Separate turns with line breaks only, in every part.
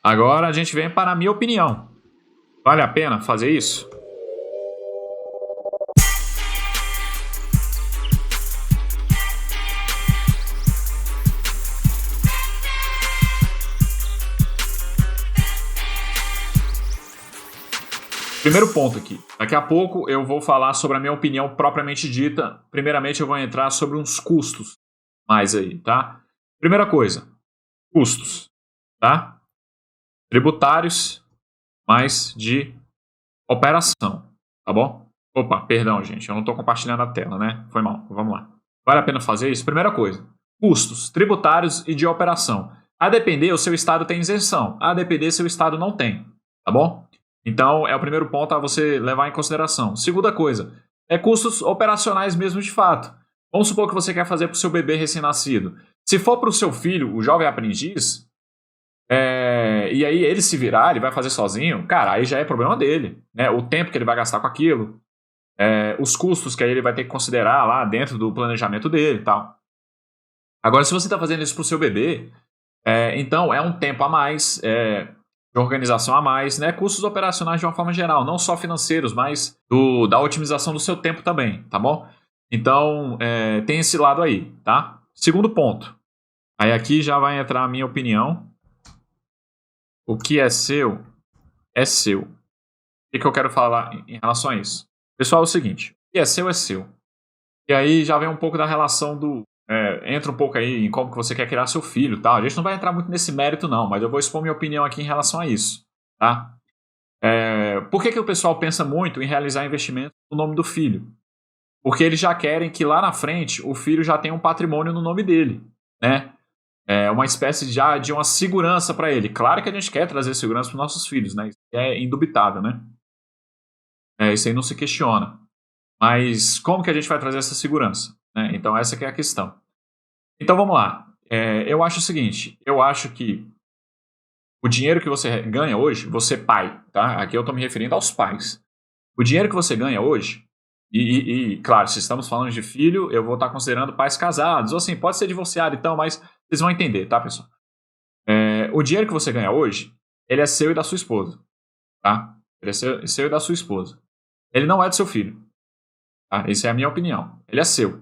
Agora a gente vem para a minha opinião. Vale a pena fazer isso? Primeiro ponto aqui. Daqui a pouco eu vou falar sobre a minha opinião propriamente dita. Primeiramente eu vou entrar sobre uns custos mais aí, tá? Primeira coisa, custos, tá? Tributários mais de operação, tá bom? Opa, perdão, gente, eu não estou compartilhando a tela, né? Foi mal, vamos lá. Vale a pena fazer isso? Primeira coisa, custos tributários e de operação. A depender, o seu estado tem isenção. A depender, seu estado não tem, tá bom? Então, é o primeiro ponto a você levar em consideração. Segunda coisa, é custos operacionais mesmo de fato. Vamos supor que você quer fazer para o seu bebê recém-nascido. Se for para o seu filho, o jovem aprendiz, e aí ele se virar, ele vai fazer sozinho, cara, aí já é problema dele, né? O tempo que ele vai gastar com aquilo, os custos que aí ele vai ter que considerar lá dentro do planejamento dele e tal. Agora, se você está fazendo isso para o seu bebê, então é um tempo a mais, de organização a mais, né? Custos operacionais de uma forma geral, não só financeiros, mas da otimização do seu tempo também, tá bom? Então, tem esse lado aí, tá? Segundo ponto, aí aqui já vai entrar a minha opinião. O que é seu, é seu. O que eu quero falar em relação a isso? Pessoal, é o seguinte, o que é seu, é seu. E aí já vem um pouco da relação entra um pouco aí em como que você quer criar seu filho, tá? A gente não vai entrar muito nesse mérito não, mas eu vou expor minha opinião aqui em relação a isso, tá? Por que o pessoal pensa muito em realizar investimento no nome do filho? Porque eles já querem que lá na frente o filho já tenha um patrimônio no nome dele, né? Uma espécie já de uma segurança para ele. Claro que a gente quer trazer segurança para os nossos filhos, né? Isso é indubitável, né? Isso aí não se questiona. Mas como que a gente vai trazer essa segurança? Né? Então essa que é a questão. Então vamos lá. Eu acho o seguinte, eu acho que o dinheiro que você ganha hoje, você pai, tá? Aqui eu estou me referindo aos pais. O dinheiro que você ganha hoje, e claro, se estamos falando de filho, eu vou estar considerando pais casados, ou assim, pode ser divorciado então, mas vocês vão entender, tá, pessoal? O dinheiro que você ganha hoje, ele é seu e da sua esposa, tá? Ele é seu e da sua esposa. Ele não é do seu filho, tá? Essa é a minha opinião. Ele é seu.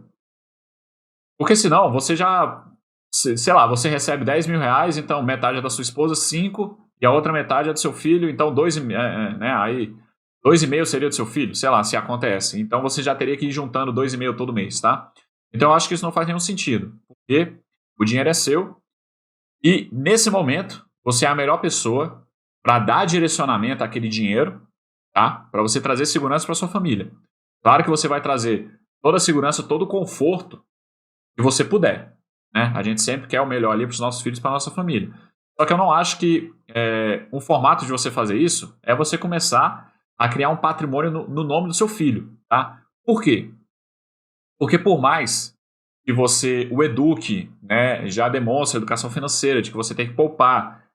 Porque senão, você já, sei lá, você recebe 10 mil reais, então metade é da sua esposa, 5, e a outra metade é do seu filho, então 2,5, né? Aí 2,5 seria do seu filho, sei lá, se acontece. Então você já teria que ir juntando 2,5 todo mês, tá? Então eu acho que isso não faz nenhum sentido, porque o dinheiro é seu e nesse momento você é a melhor pessoa para dar direcionamento àquele dinheiro, tá? Para você trazer segurança para sua família. Claro que você vai trazer toda a segurança, todo o conforto que você puder, né? A gente sempre quer o melhor ali para os nossos filhos, para a nossa família. Só que eu não acho que um formato de você fazer isso é você começar a criar um patrimônio no nome do seu filho, tá? Por quê? Porque por mais que você o eduque, né, já demonstra educação financeira, de que você tem que poupar,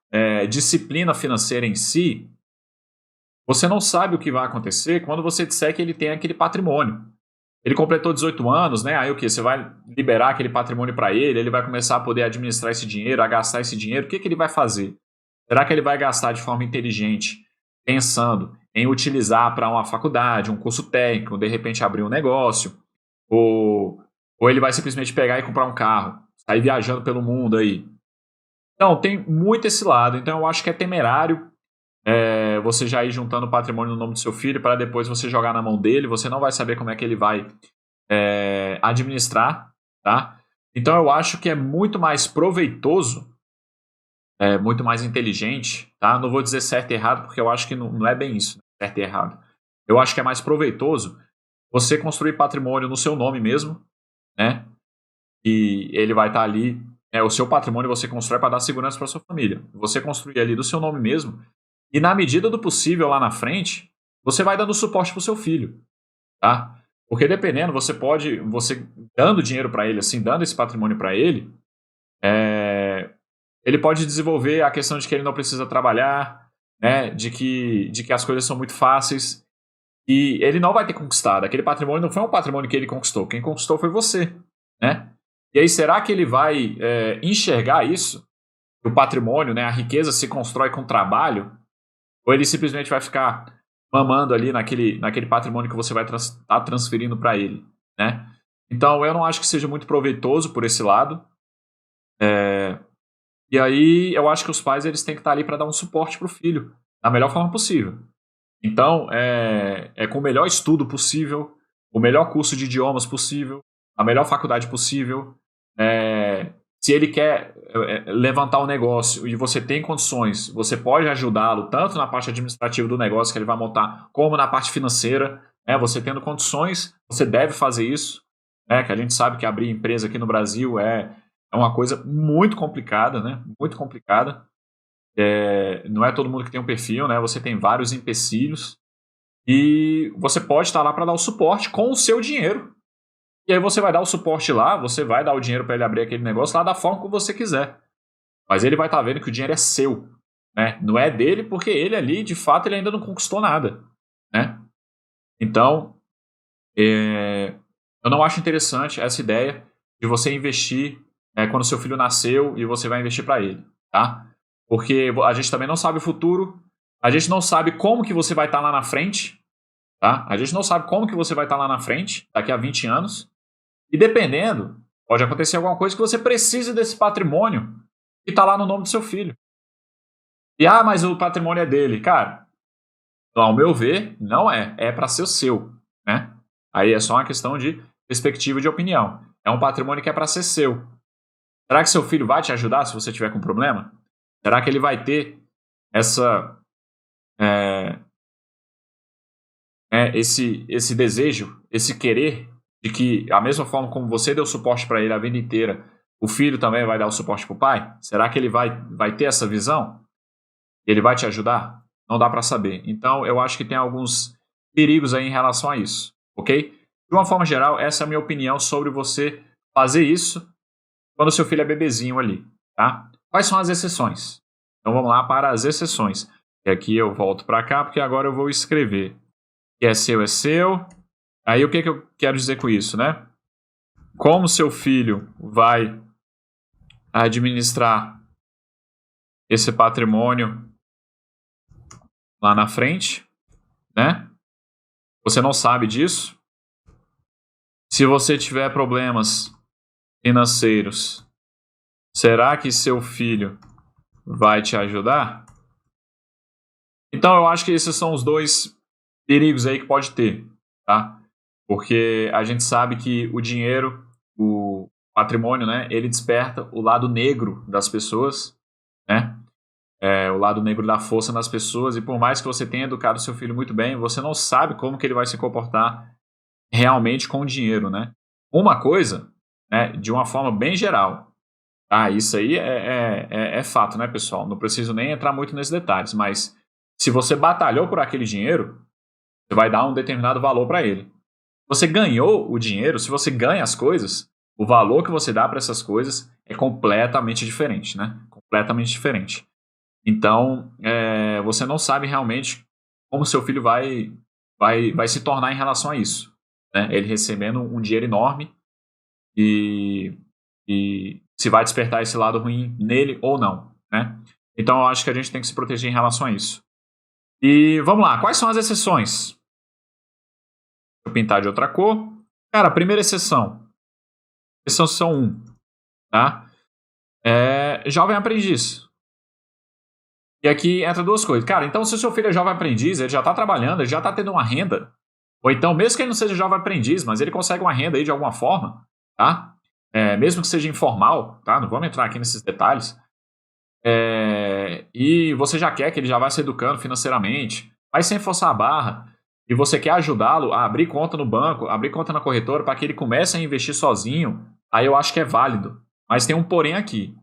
disciplina financeira em si, você não sabe o que vai acontecer quando você disser que ele tem aquele patrimônio. Ele completou 18 anos, né? Aí o que? Você vai liberar aquele patrimônio para ele vai começar a poder administrar esse dinheiro, a gastar esse dinheiro. O que ele vai fazer? Será que ele vai gastar de forma inteligente, pensando em utilizar para uma faculdade, um curso técnico, de repente abrir um negócio? Ou ele vai simplesmente pegar e comprar um carro, sair viajando pelo mundo aí? Então, tem muito esse lado. Então, eu acho que é temerário você já ir juntando patrimônio no nome do seu filho para depois você jogar na mão dele. Você não vai saber como é que ele vai administrar, tá? Então, eu acho que é muito mais proveitoso, muito mais inteligente, tá? Não vou dizer certo e errado, porque eu acho que não é bem isso, certo e errado. Eu acho que é mais proveitoso você construir patrimônio no seu nome mesmo, né? E ele vai estar ali, o seu patrimônio você constrói para dar segurança para sua família. Você construir ali do seu nome mesmo, e na medida do possível lá na frente, você vai dando suporte para o seu filho, tá? Porque dependendo, você dando dinheiro para ele, assim, dando esse patrimônio para ele, ele pode desenvolver a questão de que ele não precisa trabalhar, né? De que as coisas são muito fáceis, e ele não vai ter conquistado. Aquele patrimônio não foi um patrimônio que ele conquistou. Quem conquistou foi você, né? E aí, será que ele vai enxergar isso o patrimônio, né, a riqueza se constrói com trabalho, ou ele simplesmente vai ficar mamando ali naquele patrimônio que você vai estar transferindo para ele, né? Então, eu não acho que seja muito proveitoso por esse lado. E aí, eu acho que os pais eles têm que estar ali para dar um suporte para o filho, da melhor forma possível. Então, é com o melhor estudo possível, o melhor curso de idiomas possível, a melhor faculdade possível. Se ele quer levantar um negócio e você tem condições, você pode ajudá-lo tanto na parte administrativa do negócio que ele vai montar, como na parte financeira. Você tendo condições, você deve fazer isso. Que a gente sabe que abrir empresa aqui no Brasil é uma coisa muito complicada, né? Muito complicada. Não é todo mundo que tem um perfil, né? Você tem vários empecilhos e você pode estar lá para dar o suporte com o seu dinheiro. E aí você vai dar o suporte lá, você vai dar o dinheiro para ele abrir aquele negócio lá da forma que você quiser. Mas ele vai estar vendo que o dinheiro é seu, né? Não é dele porque ele ali, de fato, ele ainda não conquistou nada, né? Então, eu não acho interessante essa ideia de você investir quando seu filho nasceu e você vai investir para ele, tá? Porque a gente também não sabe o futuro, a gente não sabe como que você vai estar lá na frente, tá? A gente não sabe como que você vai estar lá na frente, daqui a 20 anos, e dependendo, pode acontecer alguma coisa que você precise desse patrimônio que está lá no nome do seu filho. E, mas o patrimônio é dele. Cara, ao meu ver, não é. É para ser o seu, né? Aí é só uma questão de perspectiva e de opinião. É um patrimônio que é para ser seu. Será que seu filho vai te ajudar se você tiver com problema? Será que ele vai ter esse desejo, esse querer de que, a mesma forma como você deu suporte para ele a vida inteira, o filho também vai dar o suporte para o pai? Será que ele vai ter essa visão? Ele vai te ajudar? Não dá para saber. Então, eu acho que tem alguns perigos aí em relação a isso, ok? De uma forma geral, essa é a minha opinião sobre você fazer isso quando seu filho é bebezinho ali, tá? Quais são as exceções? Então, vamos lá para as exceções. E aqui eu volto para cá, porque agora eu vou escrever. Que é seu, é seu. Aí, o que eu quero dizer com isso, né? Como seu filho vai administrar esse patrimônio lá na frente, né? Você não sabe disso. Se você tiver problemas financeiros, será que seu filho vai te ajudar? Então, eu acho que esses são os dois perigos aí que pode ter, tá? Porque a gente sabe que o dinheiro, o patrimônio, né, ele desperta o lado negro das pessoas, né? O lado negro da força nas pessoas, e por mais que você tenha educado seu filho muito bem, você não sabe como que ele vai se comportar realmente com o dinheiro, né? Uma coisa, né, de uma forma bem geral, tá? Isso aí é fato, né, pessoal? Não preciso nem entrar muito nesses detalhes, mas se você batalhou por aquele dinheiro, você vai dar um determinado valor para ele. Você ganhou o dinheiro, se você ganha as coisas, o valor que você dá para essas coisas é completamente diferente, né? Completamente diferente. Então, você não sabe realmente como seu filho vai se tornar em relação a isso, né? Ele recebendo um dinheiro enorme e se vai despertar esse lado ruim nele ou não, né? Então, eu acho que a gente tem que se proteger em relação a isso. E vamos lá, quais são as exceções? Deixa eu pintar de outra cor. Cara, a primeira exceção. Exceção 1, tá? Jovem aprendiz. E aqui entra duas coisas. Cara, então se o seu filho é jovem aprendiz, ele já está trabalhando, ele já está tendo uma renda. Ou então, mesmo que ele não seja jovem aprendiz, mas ele consegue uma renda aí de alguma forma, tá? Mesmo que seja informal, tá? Não vamos entrar aqui nesses detalhes. E você já quer que ele já vá se educando financeiramente, mas sem forçar a barra, e você quer ajudá-lo a abrir conta no banco, abrir conta na corretora para que ele comece a investir sozinho, aí eu acho que é válido. Mas tem um porém aqui.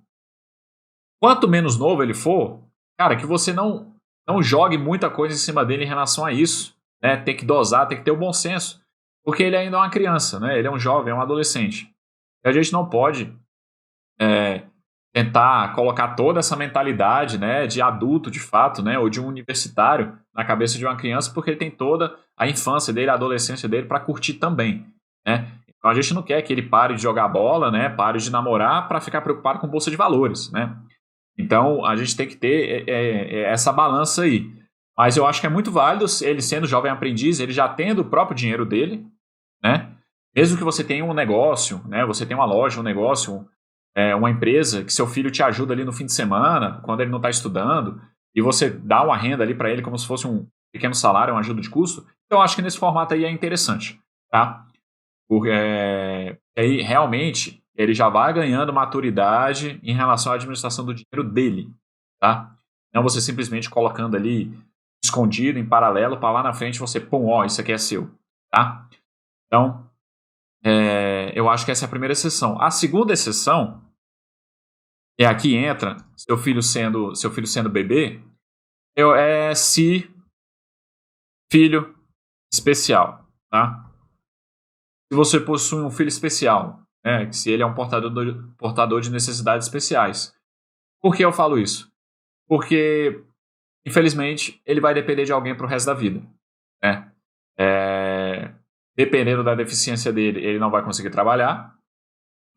Quanto menos novo ele for, cara, que você não jogue muita coisa em cima dele em relação a isso, né? Tem que dosar, tem que ter o bom senso, porque ele ainda é uma criança, né? Ele é um jovem, é um adolescente. E a gente não pode tentar colocar toda essa mentalidade, né, de adulto de fato, né, ou de um universitário na cabeça de uma criança, porque ele tem toda a infância dele, a adolescência dele para curtir também, né? Então a gente não quer que ele pare de jogar bola, né, pare de namorar para ficar preocupado com bolsa de valores, né? Então, a gente tem que ter essa balança aí. Mas eu acho que é muito válido, ele sendo jovem aprendiz, ele já tendo o próprio dinheiro dele, né? Mesmo que você tenha um negócio, né? Você tem uma loja, um negócio, uma empresa, que seu filho te ajuda ali no fim de semana, quando ele não está estudando, e você dá uma renda ali para ele como se fosse um pequeno salário, uma ajuda de custo. Então, eu acho que nesse formato aí é interessante, tá? Porque aí realmente ele já vai ganhando maturidade em relação à administração do dinheiro dele, tá? Não você simplesmente colocando ali escondido, em paralelo, para lá na frente você, pum, ó, isso aqui é seu, tá? Então, eu acho que essa é a primeira exceção. A segunda exceção é aqui entra seu filho sendo bebê, se filho especial, tá? Se você possui um filho especial, né, se ele é um portador de necessidades especiais. Por que eu falo isso? Porque, infelizmente, ele vai depender de alguém para o resto da vida, né? Dependendo da deficiência dele, ele não vai conseguir trabalhar,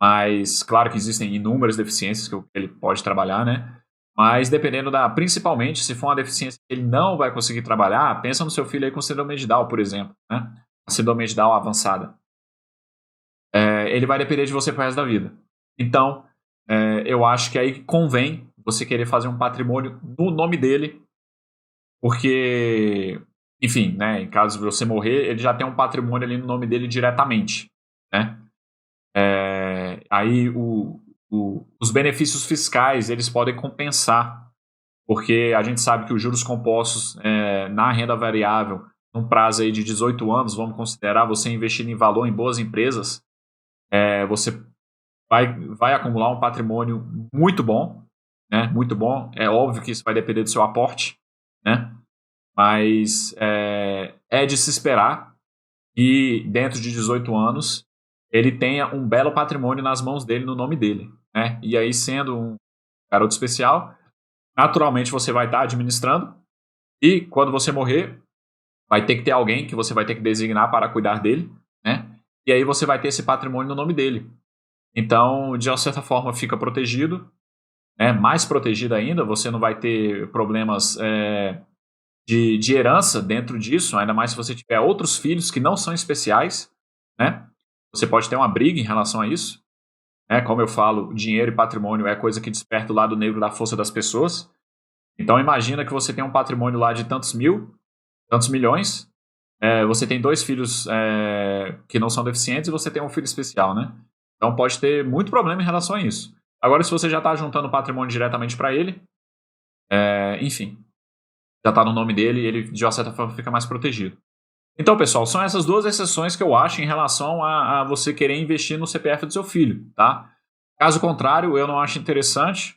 mas claro que existem inúmeras deficiências que ele pode trabalhar, né? Mas dependendo principalmente, se for uma deficiência que ele não vai conseguir trabalhar, pensa no seu filho aí com síndrome de Down, por exemplo, né? A síndrome de Down avançada. Ele vai depender de você pro resto da vida. Então, eu acho que aí convém você querer fazer um patrimônio no nome dele, porque, enfim, né, em caso de você morrer, ele já tem um patrimônio ali no nome dele diretamente, né? Aí os benefícios fiscais, eles podem compensar, porque a gente sabe que os juros compostos na renda variável, num prazo aí de 18 anos, vamos considerar você investindo em valor em boas empresas, você vai acumular um patrimônio muito bom, né? Muito bom. É óbvio que isso vai depender do seu aporte, né? Mas é de se esperar que dentro de 18 anos ele tenha um belo patrimônio nas mãos dele, no nome dele, né? E aí, sendo um garoto especial, naturalmente você vai estar administrando e quando você morrer, vai ter que ter alguém que você vai ter que designar para cuidar dele, né? E aí você vai ter esse patrimônio no nome dele. Então, de uma certa forma, fica protegido, né? Mais protegido ainda, você não vai ter problemas de herança dentro disso, ainda mais se você tiver outros filhos que não são especiais, né? Você pode ter uma briga em relação a isso, né? Como eu falo, dinheiro e patrimônio é coisa que desperta o lado negro da força das pessoas. Então, imagina que você tem um patrimônio lá de tantos milhões, você tem 2 filhos que não são deficientes e você tem um filho especial, né? Então pode ter muito problema em relação a isso. Agora, se você já está juntando patrimônio diretamente para ele, enfim, já está no nome dele e ele, de uma certa forma, fica mais protegido. Então, pessoal, são essas duas exceções que eu acho em relação a você querer investir no CPF do seu filho, tá? Caso contrário, eu não acho interessante,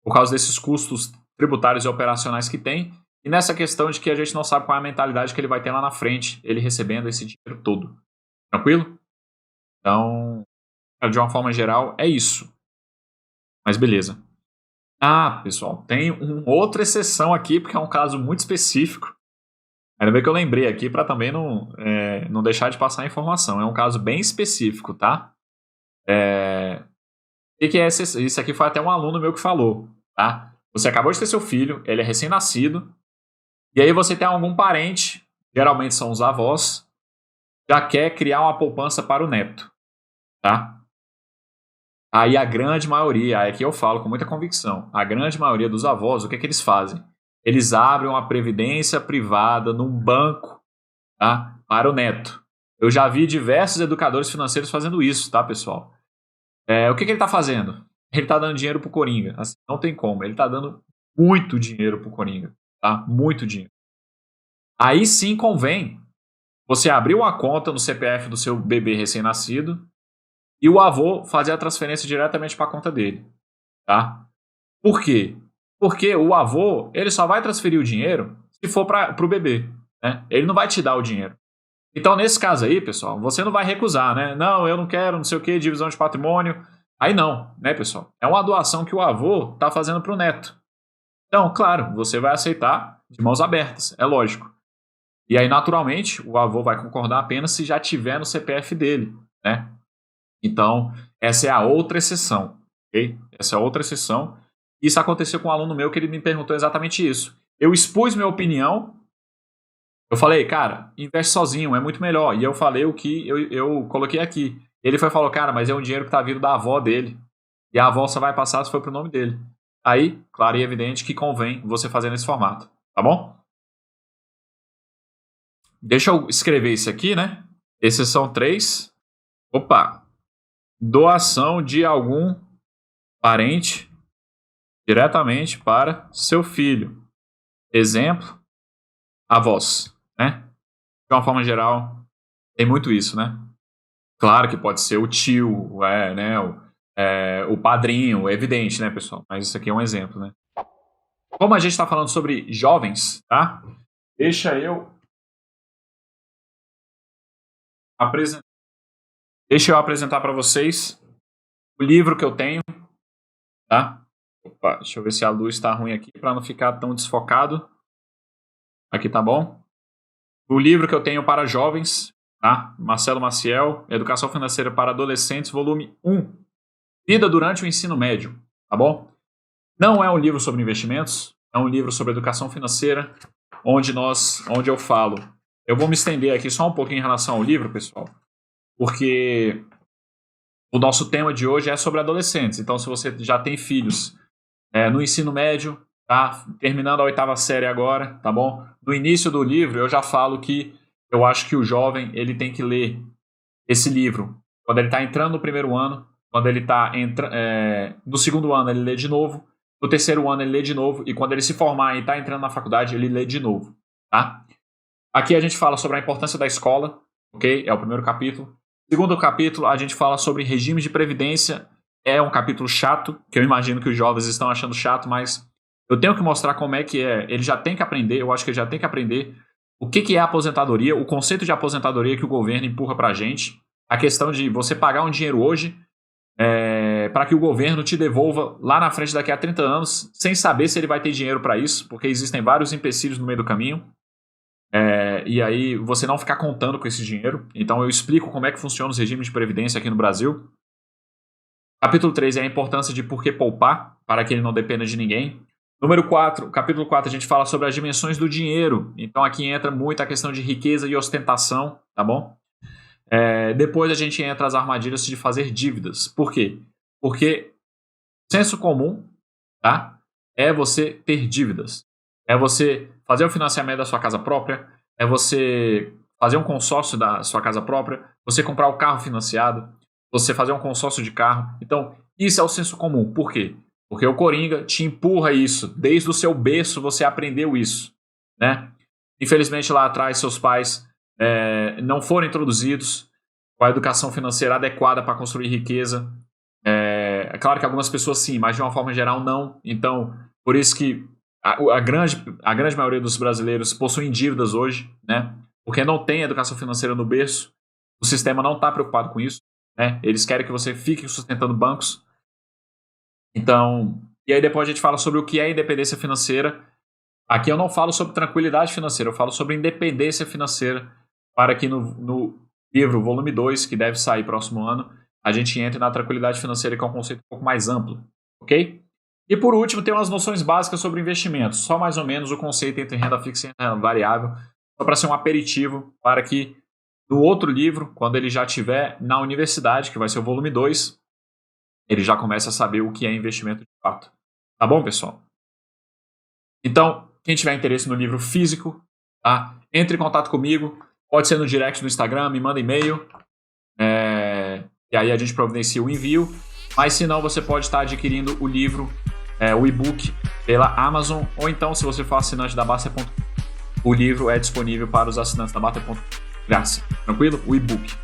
por causa desses custos tributários e operacionais que tem, e nessa questão de que a gente não sabe qual é a mentalidade que ele vai ter lá na frente, ele recebendo esse dinheiro todo. Tranquilo? Então, de uma forma geral, é isso. Mas beleza. Ah, pessoal, tem uma outra exceção aqui, porque é um caso muito específico. Ainda bem que eu lembrei aqui para também não deixar de passar a informação. É um caso bem específico, tá? O que é esse? Isso aqui foi até um aluno meu que falou, tá? Você acabou de ter seu filho, ele é recém-nascido, e aí você tem algum parente, geralmente são os avós, já quer criar uma poupança para o neto, tá? Aí a grande maioria, aqui eu falo com muita convicção, a grande maioria dos avós, o que eles fazem? Eles abrem uma previdência privada num banco, tá? Para o neto. Eu já vi diversos educadores financeiros fazendo isso, tá, pessoal? O que ele está fazendo? Ele está dando dinheiro pro Coringa. Assim, não tem como. Ele está dando muito dinheiro pro Coringa, tá? Muito dinheiro. Aí sim convém você abrir uma conta no CPF do seu bebê recém-nascido e o avô fazer a transferência diretamente para a conta dele, tá? Por quê? Porque o avô, ele só vai transferir o dinheiro se for para o bebê, né? Ele não vai te dar o dinheiro. Então, nesse caso aí, pessoal, você não vai recusar, né? Não, eu não quero, não sei o que, divisão de patrimônio. Aí não, né, pessoal? É uma doação que o avô está fazendo para o neto. Então, claro, você vai aceitar de mãos abertas, é lógico. E aí, naturalmente, o avô vai concordar apenas se já tiver no CPF dele, né? Então, essa é a outra exceção, ok? Essa é a outra exceção. Isso aconteceu com um aluno meu que ele me perguntou exatamente isso. Eu expus minha opinião, eu falei, cara, investe sozinho, é muito melhor. E eu falei o que eu coloquei aqui. Ele falou, cara, mas é um dinheiro que tá vindo da avó dele. E a avó só vai passar se for pro nome dele. Aí, claro e evidente que convém você fazer nesse formato, tá bom? Deixa eu escrever isso aqui, né? Esses são 3. Opa! Doação de algum parente diretamente para seu filho. Exemplo, avós, né? De uma forma geral, tem muito isso, né? Claro que pode ser o tio, né? O padrinho, é evidente, né, pessoal? Mas isso aqui é um exemplo, né? Como a gente está falando sobre jovens, tá? Deixa eu apresentar para vocês o livro que eu tenho, tá? Opa, deixa eu ver se a luz está ruim aqui para não ficar tão desfocado. Aqui tá bom? O livro que eu tenho para jovens, tá? Marcelo Maciel, Educação Financeira para Adolescentes, volume 1. Vida durante o ensino médio, tá bom? Não é um livro sobre investimentos, é um livro sobre educação financeira, onde eu falo. Eu vou me estender aqui só um pouquinho em relação ao livro, pessoal, porque o nosso tema de hoje é sobre adolescentes. Então, se você já tem filhos no ensino médio, tá? Terminando a 8ª série agora, tá bom? No início do livro, eu já falo que eu acho que o jovem ele tem que ler esse livro quando ele está entrando no primeiro ano, quando ele está no segundo ano, ele lê de novo, no terceiro ano, ele lê de novo, e quando ele se formar e está entrando na faculdade, ele lê de novo, tá? Aqui a gente fala sobre a importância da escola, ok? É o primeiro capítulo. Segundo capítulo, a gente fala sobre regime de previdência. É um capítulo chato, que eu imagino que os jovens estão achando chato, mas eu tenho que mostrar como é que é. Ele já tem que aprender, eu acho que ele já tem que aprender o que é a aposentadoria, o conceito de aposentadoria que o governo empurra pra gente, a questão de você pagar um dinheiro hoje para que o governo te devolva lá na frente daqui a 30 anos, sem saber se ele vai ter dinheiro para isso, porque existem vários empecilhos no meio do caminho. E aí você não ficar contando com esse dinheiro. Então eu explico como é que funciona os regimes de previdência aqui no Brasil. Capítulo 3 é a importância de por que poupar, para que ele não dependa de ninguém. Capítulo 4, a gente fala sobre as dimensões do dinheiro. Então aqui entra muito a questão de riqueza e ostentação, tá bom? Depois a gente entra as armadilhas de fazer dívidas. Por quê? Porque senso comum, tá? É você ter dívidas. É você fazer o financiamento da sua casa própria, é você fazer um consórcio da sua casa própria, você comprar o carro financiado, você fazer um consórcio de carro. Então, isso é o senso comum. Por quê? Porque o Coringa te empurra isso. Desde o seu berço você aprendeu isso, né? Infelizmente, lá atrás, seus pais não foram introduzidos com a educação financeira adequada para construir riqueza. É claro que algumas pessoas sim, mas de uma forma geral não. Então, por isso que a grande maioria dos brasileiros possuem dívidas hoje, né? Porque não tem educação financeira no berço. O sistema não está preocupado com isso, né? Eles querem que você fique sustentando bancos. Então, e aí depois a gente fala sobre o que é independência financeira. Aqui eu não falo sobre tranquilidade financeira, eu falo sobre independência financeira, para que no livro, volume 2, que deve sair próximo ano, a gente entre na tranquilidade financeira, que é um conceito um pouco mais amplo, ok? E por último, tem umas noções básicas sobre investimentos, só mais ou menos o conceito entre renda fixa e renda variável, só para ser um aperitivo, para que no outro livro, quando ele já estiver na universidade, que vai ser o volume 2, ele já começa a saber o que é investimento de fato. Tá bom, pessoal? Então, quem tiver interesse no livro físico, tá? Entre em contato comigo, pode ser no direct do Instagram, me manda e-mail, e aí a gente providencia o envio, mas se não, você pode estar adquirindo o livro, o e-book, pela Amazon, ou então, se você for assinante da Baster.com, o livro é disponível para os assinantes da Baster.com. Graças. Tranquilo? O e-book.